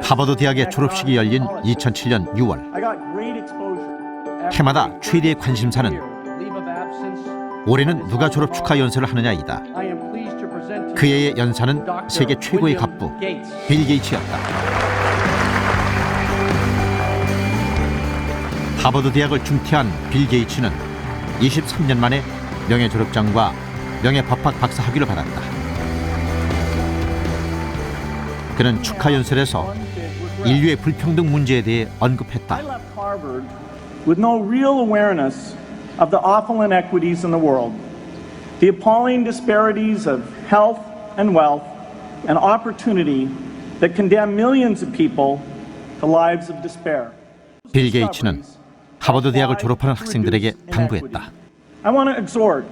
하버드 대학의 졸업식이 열린 2007년 6월. 해마다 최대의 관심사는 올해는 누가 졸업 축하 연설을 하느냐이다. 그 해의 연사는 세계 최고의 갑부 빌 게이츠였다. 하버드 대학을 중퇴한 빌 게이츠는 23년 만에 명예 졸업장과 명예 법학 박사 학위를 받았다. 그는 축하 연설에서 인류의 불평등 문제에 대해 언급했다. With no real awareness of the awful inequities in the world, the appalling disparities of health and wealth and opportunity that condemn millions of people to lives of despair. 빌 게이츠는 하버드 대학을 졸업하는 학생들에게 당부했다. I want to exhort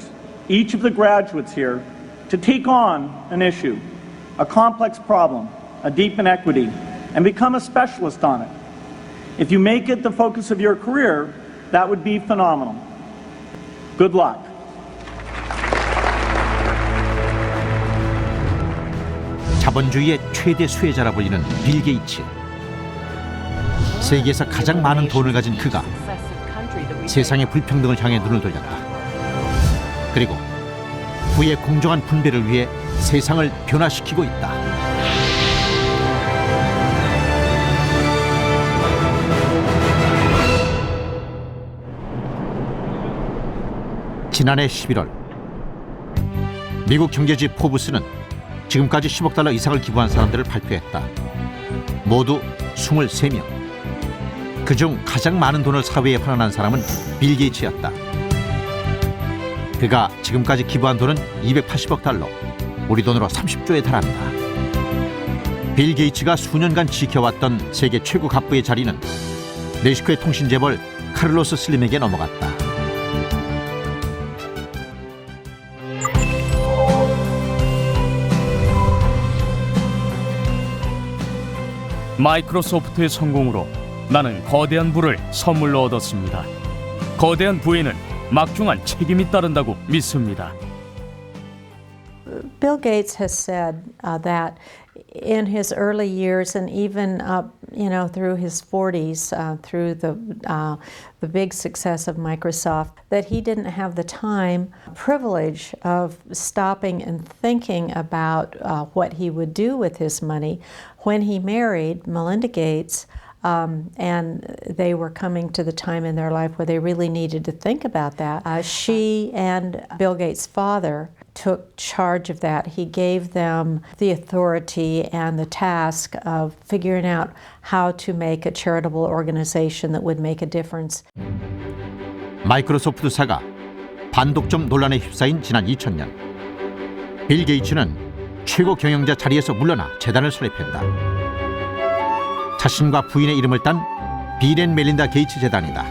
each of the graduates here to take on an issue, a complex problem, a deep inequity, and become a specialist on it. If you make it the focus of your career, that would be phenomenal. Good luck. 자본주의의 최대 수혜자라 불리는 빌 게이츠. 세계에서 가장 많은 돈을 가진 그가 세상의 불평등을 향해 눈을 돌렸다. 그리고 부의 공정한 분배를 위해 세상을 변화시키고 있다. 지난해 11월 미국 경제지 포브스는 지금까지 10억 달러 이상을 기부한 사람들을 발표했다. 모두 23명. 그중 가장 많은 돈을 사회에 환원한 사람은 빌 게이츠였다. 그가 지금까지 기부한 돈은 280억 달러, 우리 돈으로 30조에 달한다. 빌 게이츠가 수년간 지켜왔던 세계 최고 갑부의 자리는 멕시코의 통신 재벌 카를로스 슬림에게 넘어갔다. 마이크로소프트의 성공으로 나는 거대한 부를 선물로 얻었습니다. 거대한 부에는 막중한 책임이 따른다고 믿습니다. Bill Gates has said that in his early years and even up, through his 40s, through the big success of Microsoft, that he didn't have the time, privilege of stopping and thinking about what he would do with his money. When he married Melinda Gates, and they were coming to the time in their life where they really needed to think about that. She and Bill Gates' father took charge of that. He gave them the authority and the task of figuring out how to make a charitable organization that would make a difference. 마이크로소프트사가 반독점 논란에 휩싸인 지난 2000년, 빌 게이츠는 최고 경영자 자리에서 물러나 재단을 설립했다. 자신과 부인의 이름을 딴 빌 앤 멜린다 게이츠 재단이다.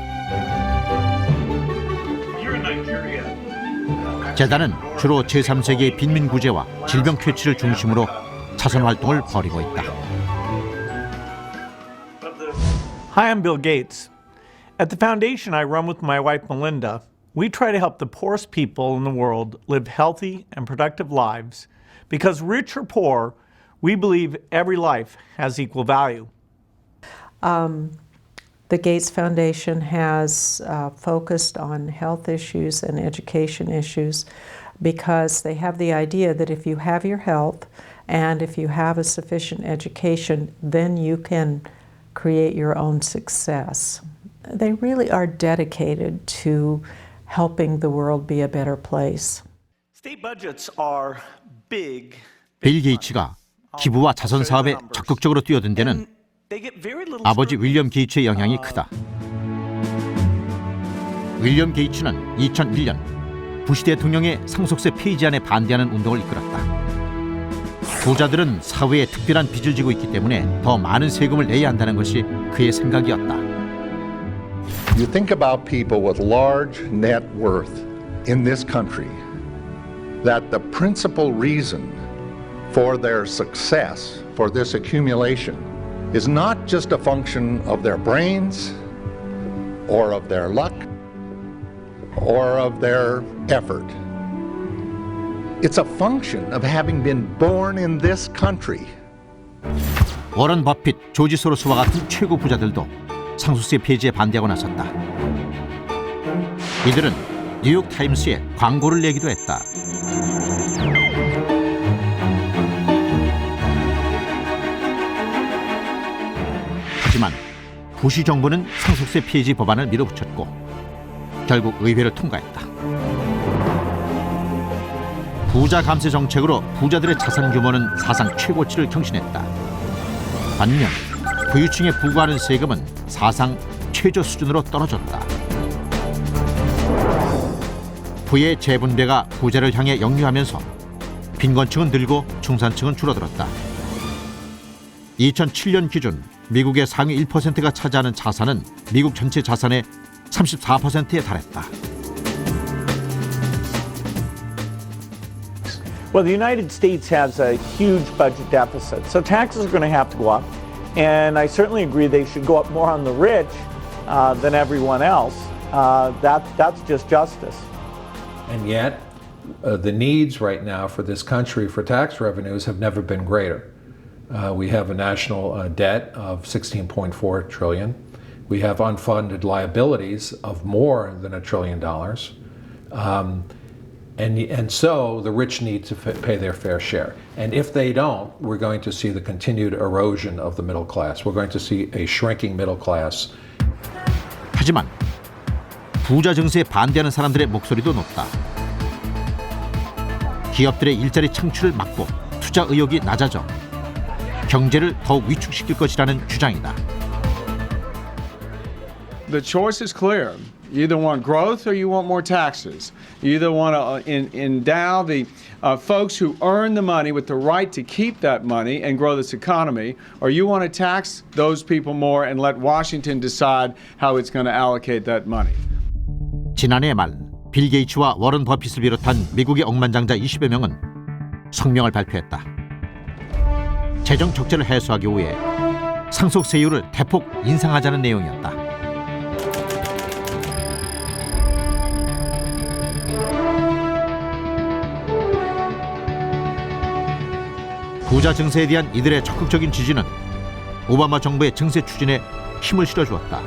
재단은 주로 제3세계의 빈민 구제와 질병 퇴치를 중심으로 자선 활동을 벌이고 있다. Hi, I'm Bill Gates. At the foundation I run with my wife Melinda, we try to help the poorest people in the world live healthy and productive lives because rich or poor, we believe every life has equal value. The Gates Foundation has focused on health issues and education issues because they have the idea that if you have your health and if you have a sufficient education, then you can create your own success. They really are dedicated to helping the world be a better place. State budgets are big. 빌 게이츠가 기부와 자선 사업에 적극적으로 뛰어든 데는 아버지 윌리엄 게이츠의 영향이 크다. 윌리엄 게이츠는 2001년 부시 대통령의 상속세 폐지안에 반대하는 운동을 이끌었다. 부자들은 사회에 특별한 빚을 지고 있기 때문에 더 많은 세금을 내야 한다는 것이 그의 생각이었다. You think about people with large net worth in this country, that the principal reason for their success, for this accumulation, is not just a function of their brains or of their luck or of their effort. It's a function of having been born in this country. 워런 버핏, 조지 소로스와 같은 최고 부자들도 상속세 폐지에 반대하고 나섰다. 이들은 뉴욕 타임스에 광고를 내기도 했다. 하지만 부시 정부는 상속세 폐지 법안을 밀어붙였고 결국 의회를 통과했다. 부자 감세 정책으로 부자들의 자산 규모는 사상 최고치를 경신했다. 반면 부유층에 부과하는 세금은 사상 최저 수준으로 떨어졌다. 부의 재분배가 부자를 향해 역류하면서 빈곤층은 늘고 중산층은 줄어들었다. 2007년 기준 미국의 상위 1%가 차지하는 자산은 미국 전체 자산의 34%에 달했다. Well, the United States has a huge budget deficit, so taxes are going to have to go up. And I certainly agree they should go up more on the rich than everyone else. That's just justice. And yet, the needs right now for this country for tax revenues have never been greater. We have a national debt of $16.4 trillion. We have unfunded liabilities of more than $1 trillion. And so the rich need to pay their fair share. And if they don't, we're going to see the continued erosion of the middle class. We're going to see a shrinking middle class. 하지만 부자 증세에 반대하는 사람들의 목소리도 높다. 기업들의 일자리 창출을 막고 투자 의욕이 낮아져 경제를 더욱 위축시킬 것이라는 주장이다. The choice is clear. You either want growth or you want more taxes. You either want to endow the folks who earn the money with the right to keep that money and grow this economy, or you want to tax those people more and let Washington decide how it's going to allocate that money. 지난해 말 빌 게이츠와 워런 버핏을 비롯한 미국의 억만장자 20여 명은 성명을 발표했다. 재정 적자를 해소하기 위해 상속세율을 대폭 인상하자는 내용이었다. 부자 증세에 대한 이들의 적극적인 지지는 오바마 정부의 증세 추진에 힘을 실어주었다.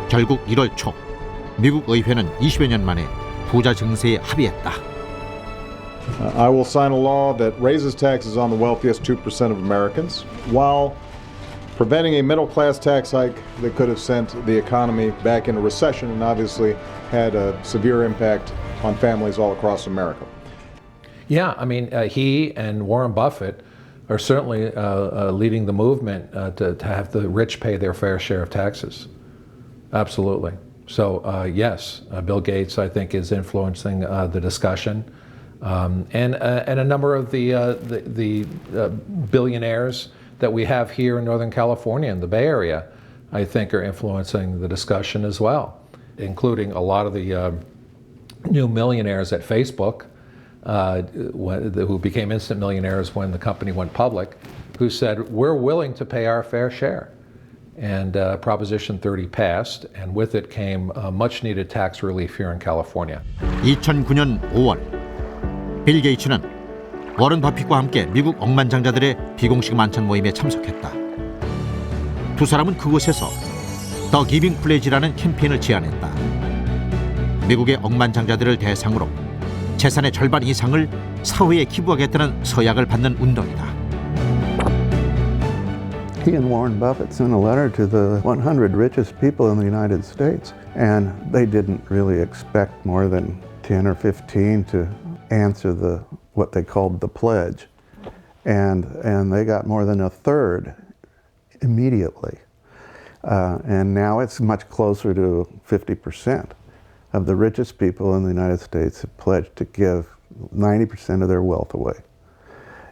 결국 1월 초 미국 의회는 20여 년 만에 부자 증세에 합의했다. I will sign a law that raises taxes on the wealthiest 2% of Americans while preventing a middle class tax hike that could have sent the economy back into recession and obviously had a severe impact on families all across America. Yeah, I mean, he and Warren Buffett are certainly leading the movement to have the rich pay their fair share of taxes. Absolutely. So yes, Bill Gates, I think, is influencing the discussion, and a number of the billionaires that we have here in Northern California in the Bay Area, I think, are influencing the discussion as well, including a lot of the new millionaires at Facebook. Who became instant millionaires when the company went public, who said, we're willing to pay our fair share. And Proposition 30 passed, and with it came much needed tax relief here in California. 2009년 5월 빌 게이츠는 워런 버핏과 함께 미국 억만장자들의 비공식 만찬 모임에 참석했다. 두 사람은 그곳에서 더 기빙 플레지라는 캠페인을 제안했다. 미국의 억만장자들을 대상으로 재산의 절반 이상을 사회에 기부하겠다는 서약을 받는 운동이다. He and Warren Buffett sent a letter to the 100 richest people in the United States, and they didn't really expect more than 10 or 15 to answer what they called the pledge, and they got more than a third immediately, and now it's much closer to 50%. Of the richest people in the United States have pledged to give 90% of their wealth away.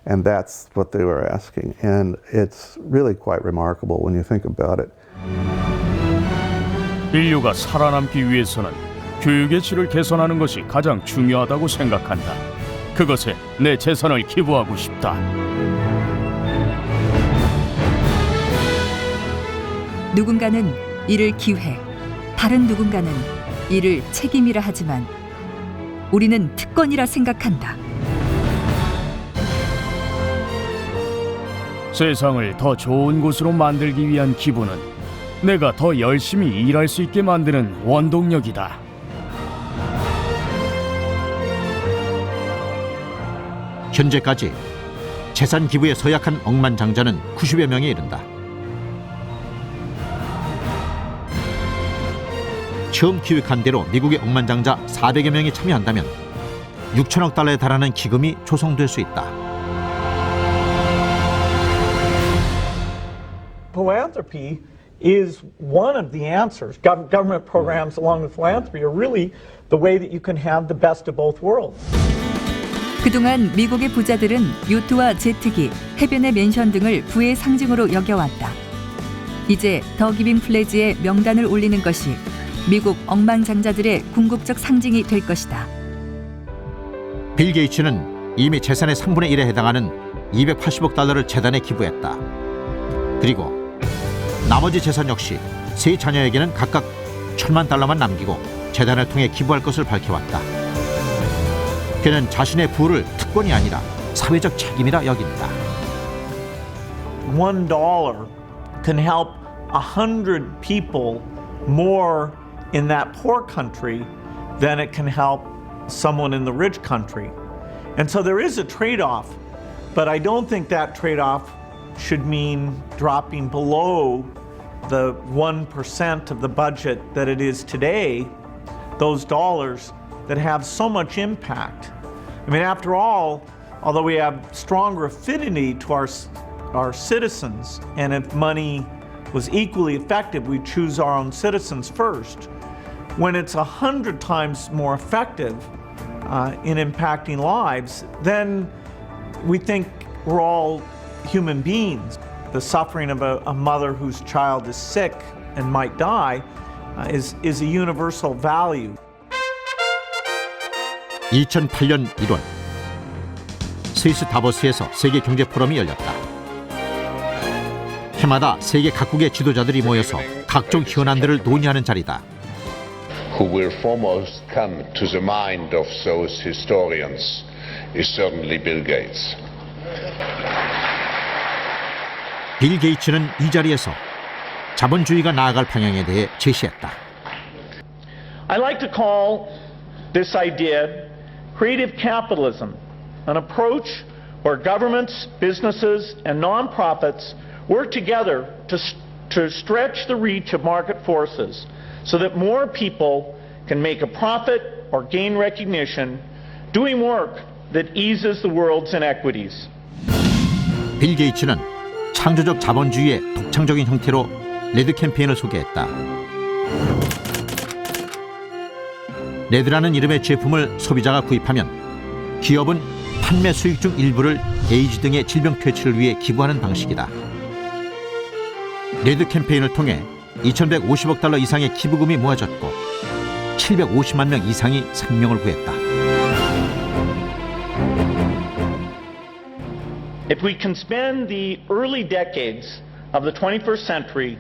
And that's what they were asking. And it's really quite remarkable when you think about it. 인류가 살아남기 위해서는 교육의 질을 개선하는 것이 가장 중요하다고 생각한다. 그것에 내 재산을 기부하고 싶다. 누군가는 이를 기회, 다른 누군가는 이를 책임이라 하지만 우리는 특권이라 생각한다. 세상을 더 좋은 곳으로 만들기 위한 기부는 내가 더 열심히 일할 수 있게 만드는 원동력이다. 현재까지 재산 기부에 서약한 억만장자는 90여 명에 이른다. 처음 기획한 대로 미국의 억만장자 400여 명이 참여한다면 6천억 달러에 달하는 기금이 조성될 수 있다. Philanthropy is one of the answers. Government programs along with philanthropy are really the way that you can have the best of both worlds. 그동안 미국의 부자들은 요트와 제트기, 해변의 맨션 등을 부의 상징으로 여겨왔다. 이제 더 기빙 플래지에 명단을 올리는 것이 미국 억만장자들의 궁극적 상징이 될 것이다. 빌 게이츠는 이미 재산의 3분의 1에 해당하는 280억 달러를 재단에 기부했다. 그리고 나머지 재산 역시 세 자녀에게는 각각 1,000만 달러만 남기고 재단을 통해 기부할 것을 밝혀왔다. 그는 자신의 부를 특권이 아니라 사회적 책임이라 여긴다. $1 can help 100 people more in that poor country than it can help someone in the rich country. And so there is a trade-off, but I don't think that trade-off should mean dropping below the 1% of the budget that it is today, those dollars that have so much impact. I mean, after all, although we have stronger affinity to our citizens, and if money was equally effective, we choose our own citizens first. When it's 100 times more effective in impacting lives, then we think we're all human beings. The suffering of a mother whose child is sick and might die is a universal value. 2008년 1월 스위스 다보스에서 세계 경제 포럼이 열렸다. 해마다 세계 각국의 지도자들이 모여서 각종 현안들을 논의하는 자리다. Who will foremost come to the mind of those historians is certainly Bill Gates. 빌 게이츠는 이 자리에서 자본주의가 나아갈 방향에 대해 제시했다. I like to call this idea creative capitalism, an approach where governments, businesses, and nonprofits work together to stretch the reach of market forces so that more people can make a profit or gain recognition doing work that eases the world's inequities. 빌 게이츠는 창조적 자본주의의 독창적인 형태로 레드 캠페인을 소개했다. 레드라는 이름의 제품을 소비자가 구입하면 기업은 판매 수익 중 일부를 에이즈 등의 질병 퇴치를 위해 기부하는 방식이다. 레드 캠페인을 통해 2,150억 달러 이상의 기부금이 모아졌고 750만 명 이상이 생명을 구했다. If we can spend the early decades of the 21st century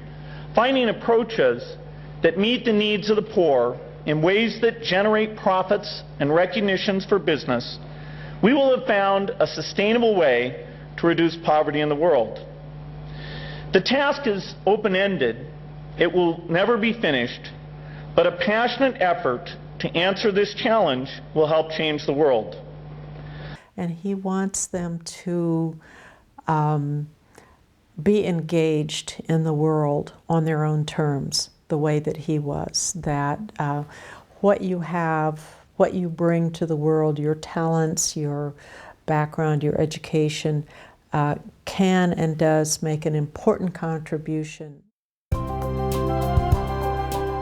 finding approaches that meet the needs of the poor in ways that generate profits and recognitions for business, we will have found a sustainable way to reduce poverty in the world. The task is open-ended. It will never be finished, but a passionate effort to answer this challenge will help change the world. And he wants them to be engaged in the world on their own terms, the way that he was, that what you have, what you bring to the world, your talents, your background, your education, can and does make an important contribution.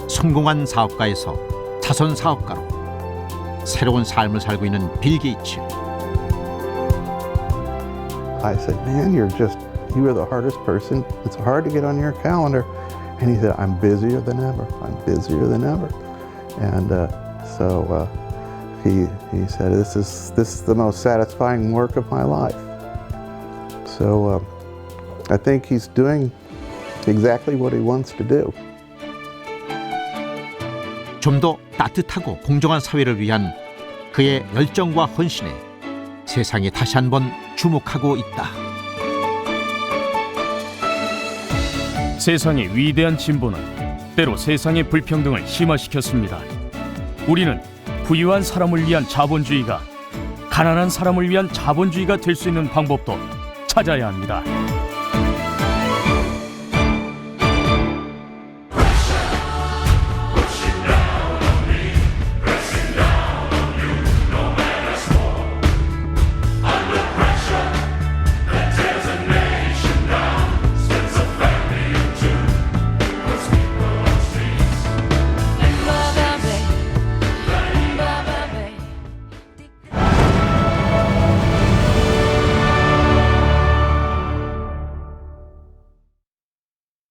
성공한 사업가에서 자선 사업가로 새로운 삶을 살고 있는 빌 게이츠. I said, man, you are the hardest person. It's hard to get on your calendar. And he said, I'm busier than ever. I'm busier than ever. And so he said, this is the most satisfying work of my life. So I think he's doing exactly what he wants to do. 좀 더 따뜻하고 공정한 사회를 위한 그의 열정과 헌신에 세상이 다시 한번 주목하고 있다. 세상의 위대한 진보는 때로 세상의 불평등을 심화시켰습니다. 우리는 부유한 사람을 위한 자본주의가 가난한 사람을 위한 자본주의가 될 수 있는 방법도 찾아야 합니다.